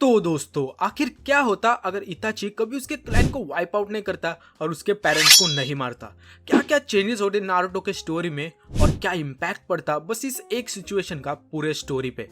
तो दोस्तों आखिर क्या होता अगर इताची कभी उसके क्लैन को वाइप आउट नहीं करता और उसके पेरेंट्स को नहीं मारता। क्या क्या चेंजेस होते नारुतो के स्टोरी में और क्या इम्पैक्ट पड़ता बस इस एक सिचुएशन का पूरे स्टोरी पे।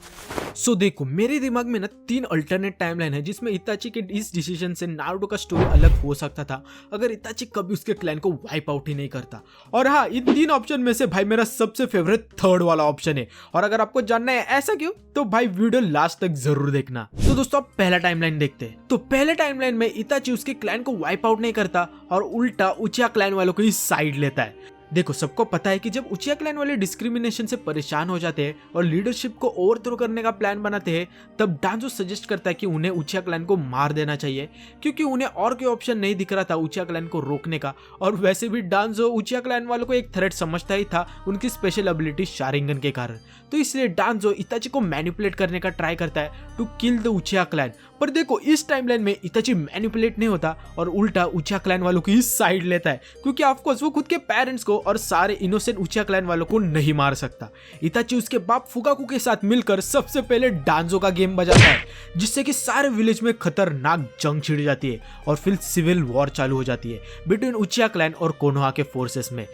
सो देखो मेरे दिमाग में ना 3 अल्टरनेट टाइमलाइन है जिसमें इताची के इस डिसीजन से नारुतो का स्टोरी अलग हो सकता था अगर इताची कभी उसके क्लैन को वाइप आउट ही नहीं करता। और हाँ, इन 3 ऑप्शन में से भाई मेरा सबसे फेवरेट थर्ड वाला ऑप्शन है। और अगर आपको जानना है ऐसा क्यों तो भाई वीडियो लास्ट तक जरूर देखना। तो दोस्तों आप पहला टाइमलाइन देखते हैं। तो पहले टाइमलाइन में इताची उसके क्लैन को वाइप आउट नहीं करता और उल्टा उचिया क्लैन वालों की साइड लेता है। देखो सबको पता है कि जब उचिया क्लैन वाले डिस्क्रिमिनेशन से परेशान हो जाते हैं और लीडरशिप को ओवरथ्रो करने का प्लान बनाते हैं तब डांजो सजेस्ट करता है कि उन्हें उचिया क्लैन को मार देना चाहिए क्योंकि उन्हें और कोई ऑप्शन नहीं दिख रहा था उचिया क्लैन को रोकने का। और वैसे भी डांजो उचिया क्लैन वालों को एक थ्रेट समझता ही था उनकी स्पेशल एबिलिटी शारिंगन के कारण। तो इसलिए डांजो इताची को मैनिपुलेट करने का ट्राई करता है to kill the Uchiha clan. पर देखो इस टाइमलाइन में इताची मैनिपुलेट नहीं होता और उल्टा उचिया क्लैन वालों की साइड लेता है क्योंकि ऑफकोर्स वो खुद के पेरेंट्स को और सारे इनोसेंट उचिया क्लैन वालों को नहीं मार सकता। इताची उसके बाप फुकाकू के साथ मिलकर सबसे पहले डांजो का गेम बजाता है जिससे कि सारे विलेज में खतरनाक जंग छिड़ जाती है और फिर सिविल वॉर चालू हो जाती है बिटवीन उचिया क्लैन और कोनोहा के फोर्सेस में।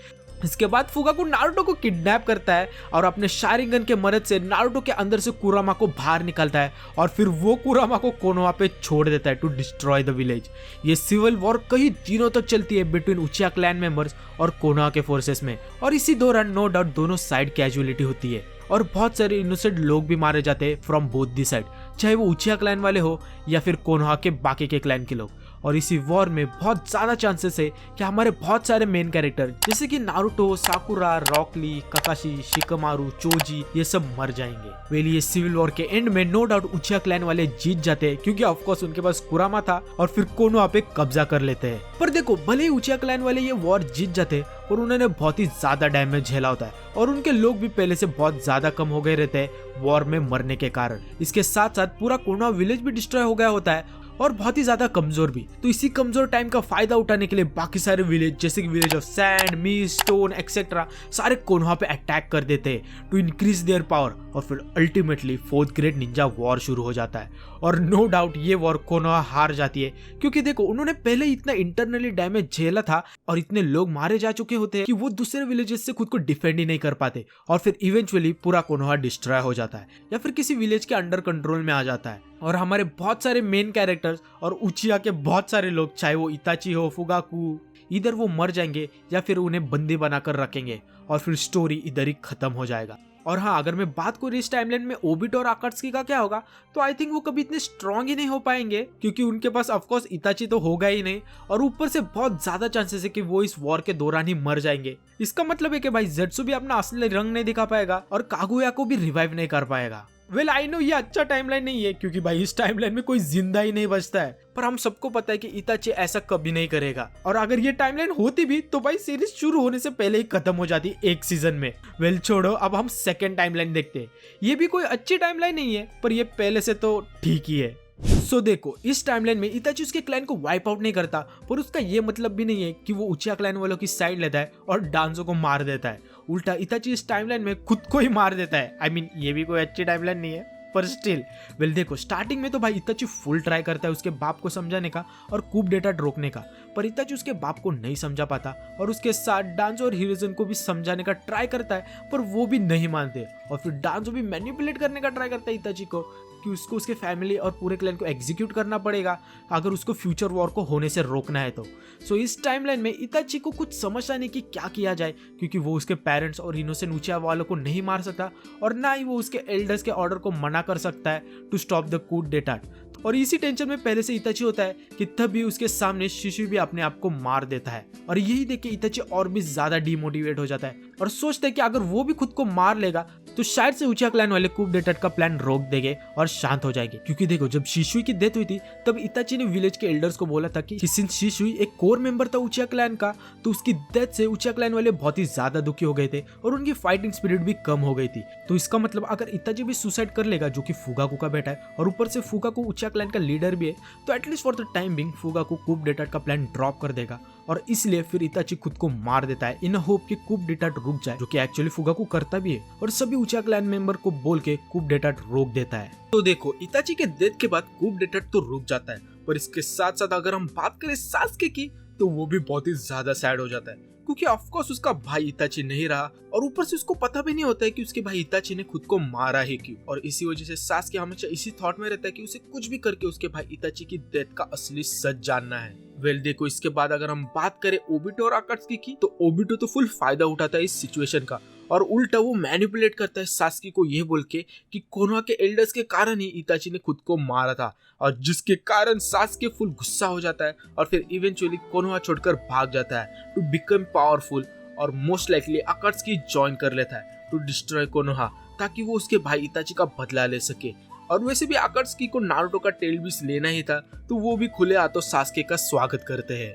इसके बाद फुकाकू नारुतो को किडनैप करता है और अपने शारिंगन के मदद से नारुतो के अंदर से कुरामा को बाहर निकालता है और फिर वो कुरामा को कोनोहा पे छोड़ देता है टू डिस्ट्रॉय द विलेज। ये सिविल वॉर कई दिनों तक चलती है बिटवीन उचिया क्लैन मेंबर्स और कोनोहा के फोर्सेस में। और इसी दौरान नो डाउट दोनों साइड कैजुअलिटी होती है और बहुत सारे इनोसेंट लोग भी मारे जाते हैं फ्रॉम बोथ दी साइड, चाहे वो उचिया क्लैन वाले हो या फिर कोनोहा के बाकी के क्लैन के लोग। और इसी वॉर में बहुत ज्यादा चांसेस है कि हमारे बहुत सारे मेन कैरेक्टर जैसे कि नारुतो, साकुरा, रॉक ली, काकाशी, शिकमारू, चोजी ये सब मर जाएंगे। वेल ये सिविल वॉर के एंड में नो डाउट उचिया क्लैन वाले जीत जाते हैं क्योंकि ऑफकोर्स उनके पास कुरामा था और फिर कोनोहा पे कब्जा कर लेते हैं। पर देखो भले ही उचिया क्लैन वाले ये वॉर जीत जाते और उन्होंने बहुत ही ज्यादा डैमेज झेला होता है और उनके लोग भी पहले से बहुत ज्यादा कम हो गए रहते हैं वॉर में मरने के कारण। इसके साथ साथ पूरा कोनोहा विलेज भी डिस्ट्रॉय हो गया होता है और बहुत ही ज्यादा कमजोर भी। तो इसी कमजोर टाइम का फायदा उठाने के लिए बाकी सारे विलेज जैसे कि विलेज ऑफ सैंड, मीस, स्टोन एक्सेट्रा सारे कोनोहा पे अटैक कर देते हैं टू इंक्रीज देयर पावर और फिर ultimately 4th great Ninja war शुरू हो जाता है। और नो डाउट ये वॉर कोनोहा हार जाती है क्योंकि देखो उन्होंने पहले इतना इंटरनली डैमेज झेला था और इतने लोग मारे जा चुके होते हैं कि वो दूसरे विलेजेस से खुद को डिफेंड ही नहीं कर पाते और फिर इवेंचुअली पूरा कोनोहा डिस्ट्रॉय हो जाता है या फिर किसी विलेज के अंडर कंट्रोल में आ जाता है। और हमारे बहुत सारे मेन कैरेक्टर्स और उचिया के बहुत सारे लोग चाहे वो इताची हो, फुगाकू, इधर वो मर जाएंगे या फिर उन्हें बंदी बनाकर रखेंगे और फिर स्टोरी इधर ही खत्म हो जाएगा। और हाँ, अगर मैं बात करूँ इस टाइमलाइन में ओबिटो और आकात्सुकी का क्या होगा तो आई थिंक वो कभी इतने स्ट्रॉन्ग ही नहीं हो पाएंगे क्योंकि उनके पास ऑफकोर्स इताची तो होगा ही नहीं और ऊपर से बहुत ज्यादा चांसेस है कि वो इस वॉर के दौरान ही मर जाएंगे। इसका मतलब है कि भाई ज़ेत्सु भी अपना असली रंग नहीं दिखा पाएगा और कागुया को भी रिवाइव नहीं कर पाएगा। वेल आई नो ये अच्छा टाइमलाइन नहीं है क्योंकि भाई इस टाइमलाइन में कोई जिंदा ही नहीं बचता है, पर हम सबको पता है कि इताची ऐसा कभी नहीं करेगा और अगर ये टाइमलाइन होती भी तो भाई सीरीज शुरू होने से पहले ही खत्म हो जाती एक सीजन में। वेल छोड़ो, अब हम सेकंड टाइमलाइन देखते हैं। ये भी कोई अच्छी टाइमलाइन नहीं है पर ये पहले से तो ठीक ही है। सो देखो इस टाइमलाइन में इताची उसके क्लैन को वाइप आउट नहीं करता पर उसका ये मतलब भी नहीं है कि वो उचिया क्लैन वालों की साइड लेता है और डांजो को मार देता है। उल्टा इताची इस टाइमलाइन में खुद को ही मार देता है। आई मीन ये भी कोई अच्छी टाइमलाइन नहीं है पर स्टिल। वेल देखो स्टार्टिंग में तो भाई इताची फुल ट्राई करता है उसके बाप को समझाने का और कूप डेटा रोकने का, पर इताची उसके बाप को नहीं समझा पाता और उसके साथ डांजो और हिरोजन को भी समझाने का ट्राई करता है पर वो भी नहीं मानते और फिर डांजो भी मैनिपुलेट करने का ट्राई करता है इताची को कि उसको उसके फैमिली और पूरे क्लैन को एग्जीक्यूट करना पड़ेगा अगर उसको फ्यूचर वॉर को होने से रोकना है तो। सो इस टाइमलाइन में इताची को कुछ समझता नहीं कि क्या किया जाए क्योंकि वो उसके पेरेंट्स और इनोसेंट उचिया वालों को नहीं मार सकता और ना ही वो उसके एल्डर्स के ऑर्डर को मना कर सकता है to stop the coup d'etat. और इसी टेंशन में पहले से इताची होता है कि तभी उसके सामने शिशु भी अपने आप को मार देता है और यही देख के इताची और भी ज्यादा डिमोटिवेट हो जाता है और सोचता है कि अगर वो भी खुद को मार लेगा तो शायद से उचिया क्लैन वाले कूप डेटा का प्लान रोक देंगे और शांत हो जाएंगे। क्योंकि देखो जब शिशुई की डेथ हुई थी तब इताची ने विलेज के एल्डर्स को बोला था कि सिंस शिशुई एक कोर मेंबर था उचिया क्लैन का तो उसकी डेथ से उचिया क्लैन वाले बहुत ही ज्यादा दुखी हो गए थे और उनकी फाइटिंग स्पिरिट भी कम हो गई थी। तो इसका मतलब अगर इताची भी सुसाइड कर लेगा जो कि फुगाकू का बेटा है और ऊपर से फुगाकू उचिया क्लैन का लीडर भी है तो at least for the time being Fugaku coup d'etat का प्लान ड्रॉप कर देगा और इसलिए फिर इताची खुद को मार देता है इन होप कि कूप डेटाट रुक जाए, जो कि एक्चुअली फुगाकू करता भी है और सभी उचिया क्लैन मेंबर को बोल के कूप डेटाट रोक देता है। तो देखो इताची के डेथ के बाद कूप डेटाट तो रुक जाता है, पर इसके साथ साथ अगर हम बात करें सास्के की तो वो भी बहुत ही ज्यादा सैड हो जाता है, क्योंकि ऑफ कोर्स उसका भाई इताची नहीं रहा और ऊपर से उसको पता भी नहीं होता है कि उसके भाई इताची ने खुद को मारा है क्यों। और इसी वजह से सास्के हमेशा इसी थॉट में रहता है कि उसे कुछ भी करके उसके भाई इताची की डेथ का असली सच जानना है। वेल देखो इसके बाद अगर हम बात करें ओबिटो और अकात्सुकी की तो ओबिटो तो फुल फायदा उठाता है इस सिचुएशन का और उल्टा वो मैनिपुलेट करता है सास्की को ये बोल के कि कोनोहा के एल्डर्स के कारण ही इताची ने खुद को मारा था, और जिसके कारण सास्के फुल गुस्सा हो जाता है और फिर इवेंचुअली कोनोहा छोड़कर भाग जाता है टू बिकम पावरफुल और मोस्ट लाइकली अकात्सुकी ज्वाइन कर लेता है टू डिस्ट्रॉय कोनोहा, ताकि वो उसके भाई इताची का बदला ले सके। और वैसे भी अकात्सुकी को नारुतो का टेल पीस लेना ही था, तो वो भी खुले हाथों सास्के का स्वागत करते हैं।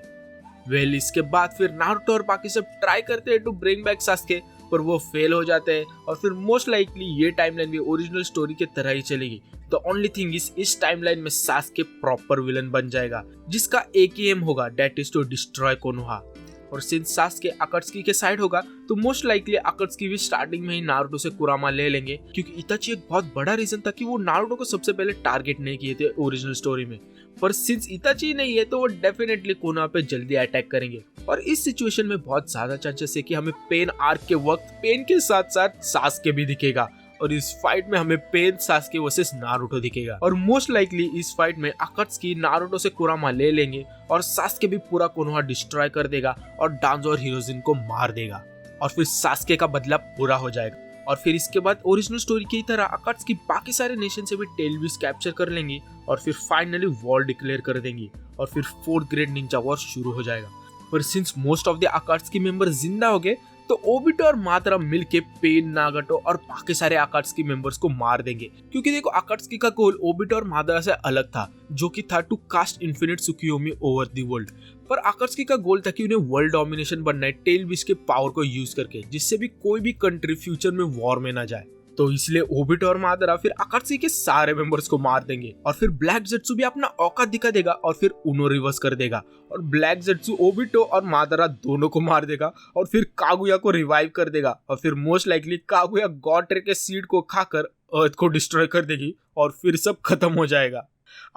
वेल इसके बाद फिर नारुतो और बाकी सब ट्राई करते हैं टू ब्रिंग बैक सास्के, पर वो फेल हो जाते हैं और फिर मोस्ट लाइकली ये टाइमलाइन भी ओरिजिनल स्टोरी के तरह ही चलेगी। द ओनली थिंग इस टाइमलाइन में सास्के प्रॉपर विलन बन जाएगा, जिसका एक ही एम होगा, that is to destroy Konoha. और सिंस सास्के अकात्सुकी के साइड होगा तो मोस्ट लाइकली अकात्सुकी भी स्टार्टिंग में ही नारुतो से कुरामा ले लेंगे, क्योंकि इताची एक बहुत बड़ा रीजन था कि वो नारुतो को सबसे पहले टारगेट नहीं किए थे ओरिजिनल स्टोरी में। पर सिंस इताची नहीं है तो वो डेफिनेटली कोनोहा पे जल्दी अटैक करेंगे और इस सिचुएशन में बहुत ज्यादा चांसेस है कि हमें पेन आर्क के वक्त पेन के साथ साथ सास्के भी दिखेगा और इस फाइट में हमें पेन सास्के वर्सेस नारुतो दिखेगा। और मोस्ट लाइकली इस फाइट में अकात्सुकी नारुतो से कुरामा ले लेंगे और सास्के भी पूरा कोनोहा डिस्ट्रॉय कर देगा और डांजो और हिरोजिन को मार देगा और फिर सास्के का बदला पूरा हो जाएगा। और फिर इसके बाद ओरिजिनल स्टोरी की तरह अकात्सुकी बाकी सारे नेशन से भी टेल बीस कैप्चर कर लेंगी और फिर फाइनली वॉर डिक्लेयर कर देंगी और फिर फोर्थ ग्रेट निंजा वॉर शुरू हो जाएगा। पर since most of the अकात्सुकी member जिंदा हो गए तो ओबिटो और मातरा मिलके पेन, नागाटो और बाकी सारे अकात्सुकी मेंबर्स को मार देंगे, क्योंकि देखो अकात्सुकी का गोल ओबिटो और मातरा से अलग था, जो कि था to cast infinite Tsukuyomi over the world. पर अकात्सुकी का गोल था कि उन्हें वर्ल्ड डोमिनेशन बनना है टेल बीस के पावर को यूज करके, जिससे भी कोई भी कंट्री फ्यूचर में वॉर में ना जाए। तो इसलिए ओबिटो और मादरा फिर अकात्सुकी के सारे मेंबर्स को मार देंगे और फिर ब्लैक जेट्सु भी अपना औकात दिखा देगा और फिर उनो रिवर्स कर देगा और ब्लैक जेट्सु ओबिटो और मादरा दोनों को मार देगा और फिर कागुया को रिवाइव कर देगा और फिर most likely Kaguya God tree के सीड को खाकर अर्थ को डिस्ट्रॉय कर देगी और फिर सब खत्म हो जाएगा।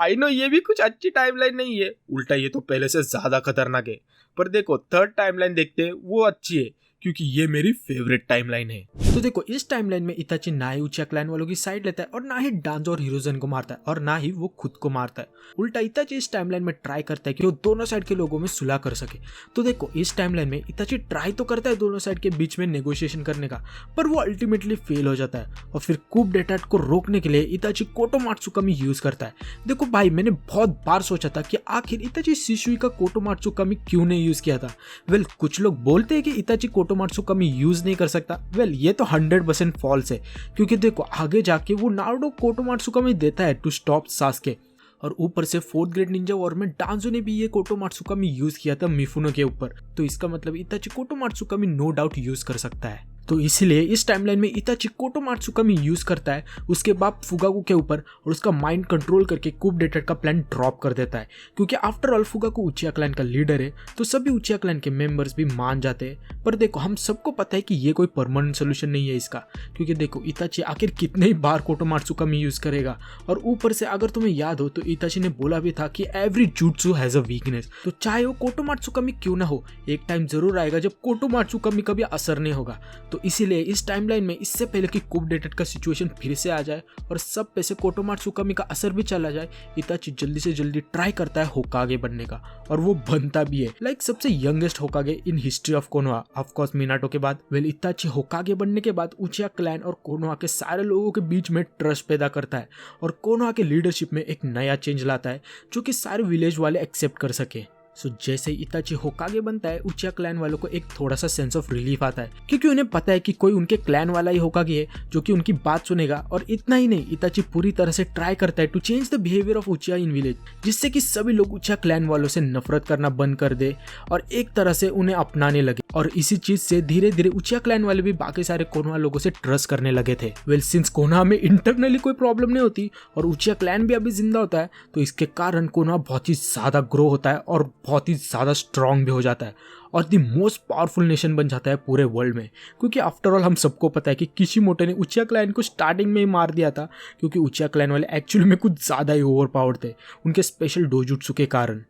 आई नो ये भी कुछ अच्छी टाइमलाइन नहीं है, उल्टा ये तो पहले से ज्यादा खतरनाक है। पर देखो थर्ड टाइमलाइन देखते हैं, वो अच्छी है क्योंकि ये मेरी फेवरेट टाइमलाइन है। तो देखो इस टाइमलाइन में इताची ना ही उचिया क्लैन वालों की साइड लेता है और ना ही डांजो और हिरोजन को मारता है और ना ही वो खुद को मारता है। उल्टा इताची इस टाइमलाइन में ट्राई करता है कि वो दोनों साइड के लोगों में सुलह कर सके। तो देखो इस टाइमलाइन में इताची ट्राई तो करता है दोनों साइड के बीच में नेगोशिएशन करने का, पर वो अल्टीमेटली फेल हो जाता है और फिर कूप डेटाट को रोकने के लिए इताची कोटोमात्सुकामी यूज करता है। देखो भाई मैंने बहुत बार सोचा था कि आखिर इताची शिशुई का कोटोमात्सुकामी क्यों नहीं यूज किया था। वेल कुछ लोग बोलते हैं कि इताची कोटोमात्सुकामी यूज नहीं कर सकता। वेल ये तो 100% फॉल्स है, क्योंकि देखो आगे जाके वो नारुतो कोटोमात्सुकामी देता है टू स्टॉप सास्के और ऊपर से फोर्थ ग्रेड निंजा वॉर में डांजो ने भी ये कोटोमात्सुकामी यूज किया था मिफुनो के ऊपर। तो इसका मतलब इताची कोटोमात्सुकामी नो डाउट यूज कर सकता है। तो इसलिए इस टाइमलाइन में इताची कोटोमात्सुकामी यूज करता है उसके बाद फुगाकू के ऊपर और उसका माइंड कंट्रोल करके कूप डेटाट का प्लान ड्रॉप कर देता है, क्योंकि after all Fugaku Uchiha clan का लीडर है तो सभी उचिया क्लैन के मेंबर्स भी मान जाते हैं। पर देखो हम सबको पता है कि ये कोई परमानेंट सोल्यूशन नहीं है इसका, क्योंकि देखो इताची आखिर कितने ही बार कोटोमात्सुकामी यूज करेगा। और ऊपर से अगर तुम्हें याद हो तो इताची ने बोला भी था कि every jutsu has a weakness, तो चाहे वो कोटोमात्सुकामी क्यों ना हो एक टाइम जरूर आएगा जब कोटोमात्सुकामी का भी असर नहीं होगा। तो इसीलिए इस टाइमलाइन में इससे पहले कि कूप डेटाट का सिचुएशन फिर से आ जाए और सब पे से कोटोमात्सुकामी का असर भी चला जाए, इताची जल्दी से जल्दी ट्राई करता है होकागे बनने का और वो बनता भी है, लाइक सबसे youngest होकागे in history of Konoha of course Minato के बाद। वेल इताची होकागे बनने के बाद उचिया क्लैन और कोनोहा के सारे लोगों के बीच में ट्रस्ट पैदा करता है और कोनोहा के लीडरशिप में एक नया चेंज लाता है जो कि सारे विलेज वाले एक्सेप्ट कर सके। सो जैसे ही इताची होकागे बनता है उचिया क्लैन वालों को एक थोड़ा सा सेंस ऑफ रिलीफ आता है, क्योंकि उन्हें पता है कि कोई उनके क्लैन वाला ही होकागे है जो कि उनकी बात सुनेगा। और इतना ही नहीं, इताची पूरी तरह से ट्राई करता है to change the behaviour of Uchiha in village, जिससे कि सभी लोग उचिया क्लैन वालों से नफरत करना बंद कर दे और एक तरह से उन्हें अपनाने लगे। और इसी चीज से धीरे धीरे उचिया क्लैन वाले भी बाकी सारे कोनोहा लोगों से ट्रस्ट करने लगे थे। वेल सिंस कोनोहा में इंटरनली कोई प्रॉब्लम नहीं होती और उचिया क्लैन भी अभी जिंदा होता है, तो इसके कारण कोनोहा बहुत ही ज्यादा ग्रो होता है और बहुत ही ज्यादा स्ट्रांग भी हो जाता है और द मोस्ट पावरफुल नेशन बन जाता है पूरे वर्ल्ड में। क्योंकि आफ्टर ऑल हम सबको पता है कि किशिमोटो ने उचिया क्लैन को स्टार्टिंग में ही मार दिया था, क्योंकि उचिया क्लैन वाले एक्चुअली में कुछ ज़्यादा ही ओवर पावर्ड थे उनके स्पेशल डोजुत्सु के कारण।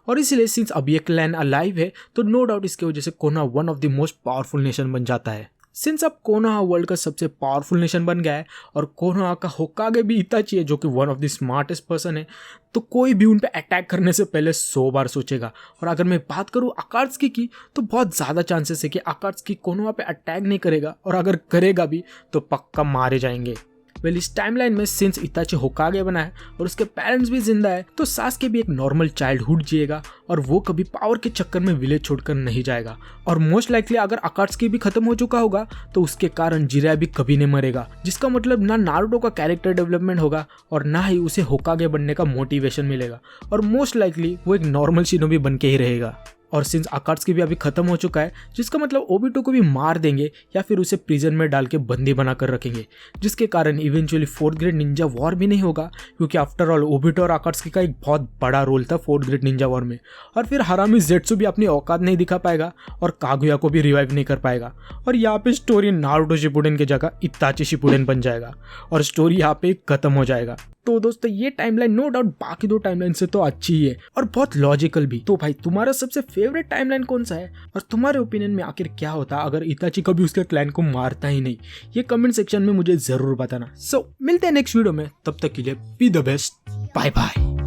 और इसलिए सिंस अब ये क्लैन अलाइव है तो नो डाउट इसकी वजह से Konoha one of the most powerful nation बन जाता है। सिंस अब कोनोहा वर्ल्ड का सबसे पावरफुल नेशन बन गया है और कोनोहा का होकागे भी इताची है जो कि one of the smartest person है, तो कोई भी उन पे अटैक करने से पहले 100 बार सोचेगा। और अगर मैं बात करूँ अकात्सुकी की तो बहुत ज़्यादा चांसेस है कि अकात्सुकी कोनोहा पे अटैक नहीं करेगा और अगर करेगा भी तो पक्का मारे जाएंगे। वेल इस टाइमलाइन में सिंस इताची होकागे बना है और उसके पेरेंट्स भी जिंदा है, तो सास्के भी एक नॉर्मल चाइल्डहुड जिएगा और वो कभी पावर के चक्कर में विलेज छोड़कर नहीं जाएगा। और मोस्ट लाइकली अगर अकात्सुकी भी खत्म हो चुका होगा तो उसके कारण जिराया भी कभी नहीं मरेगा, जिसका मतलब ना नारुतो का कैरेक्टर डेवलपमेंट होगा और ना ही उसे होकागे बनने का मोटिवेशन मिलेगा और मोस्ट लाइकली वो एक नॉर्मल शिनोबी बन के ही रहेगा। और सिंस अकात्सुकी भी अभी खत्म हो चुका है, जिसका मतलब ओबिटो को भी मार देंगे या फिर उसे प्रिजन में डाल के बंदी बनाकर रखेंगे, जिसके कारण eventually 4th grade Ninja war भी नहीं होगा, क्योंकि आफ्टर ऑल ओबिटो और अकात्सुकी का एक बहुत बड़ा रोल था 4th ग्रेड निंजा वॉर में। और फिर हरामी जेट्सु भी अपनी औकात नहीं दिखा पाएगा और कागुया को भी रिवाइव नहीं कर पाएगा और यहाँ पे स्टोरी नारुतो शिपुडेन की जगह इताची शिपुडेन बन जाएगा और स्टोरी यहाँ पे खत्म हो जाएगा। तो दोस्तों ये टाइमलाइन नो डाउट बाकी दो टाइमलाइन से तो अच्छी ही है और बहुत लॉजिकल भी। तो भाई तुम्हारा सबसे फेवरेट टाइमलाइन कौन सा है और तुम्हारे ओपिनियन में आखिर क्या होता अगर इताची कभी उसके क्लैन को मारता ही नहीं, ये कमेंट सेक्शन में मुझे जरूर बताना। सो मिलते हैं नेक्स्ट वीडियो में, तब तक के लिए be the best, bye bye.